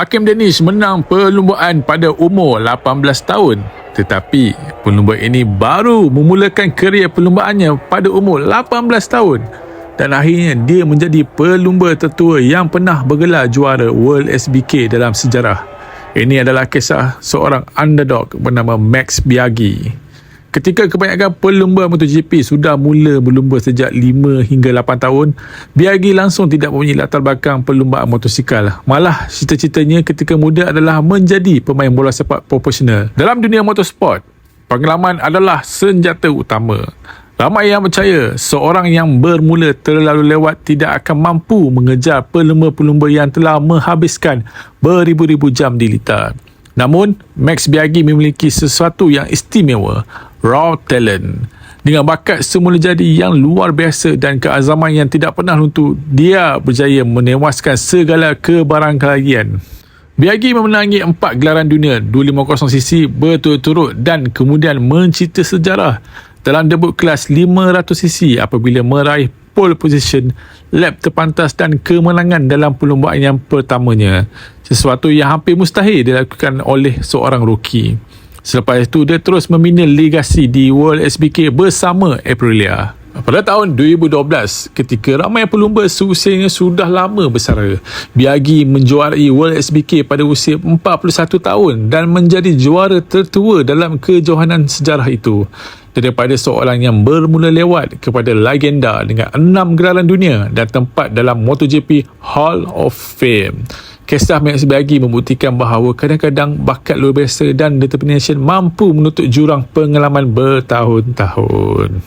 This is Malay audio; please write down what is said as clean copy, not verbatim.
Hakim Danish menang perlumbaan pada umur 18 tahun. Tetapi pelumba ini baru memulakan kerjaya perlumbaannya pada umur 18 tahun. Dan akhirnya dia menjadi pelumba tertua yang pernah bergelar juara World SBK dalam sejarah. Ini adalah kisah seorang underdog bernama Max Biaggi. Ketika kebanyakan pelumba MotoGP sudah mula berlumba sejak 5 hingga 8 tahun, Biaggi langsung tidak mempunyai latar belakang perlumbaan motosikal. Malah cita-citanya ketika muda adalah menjadi pemain bola sepak profesional. Dalam dunia motorsport, pengalaman adalah senjata utama. Ramai yang percaya seorang yang bermula terlalu lewat tidak akan mampu mengejar pelumba-pelumba yang telah menghabiskan beribu-ribu jam di litar. Namun, Max Biaggi memiliki sesuatu yang istimewa, raw talent. Dengan bakat semula jadi yang luar biasa dan keazaman yang tidak pernah luntur, dia berjaya menewaskan segala kebarangkalian. Biaggi memenangi 4 gelaran dunia 250cc berturut-turut dan kemudian mencipta sejarah dalam debut kelas 500cc apabila meraih pole position, lap terpantas dan kemenangan dalam perlumbaan yang pertamanya. Sesuatu yang hampir mustahil dilakukan oleh seorang rookie. Selepas itu, dia terus membina legasi di World SBK bersama Aprilia. Pada tahun 2012, ketika ramai pelumba seusianya sudah lama bersara, Biaggi menjuarai World SBK pada usia 41 tahun dan menjadi juara tertua dalam kejohanan sejarah itu. Daripada seorang yang bermula lewat kepada legenda dengan 6 gelaran dunia dan tempat dalam MotoGP Hall of Fame. Kisah Max Biaggi membuktikan bahawa kadang-kadang bakat luar biasa dan determination mampu menutup jurang pengalaman bertahun-tahun.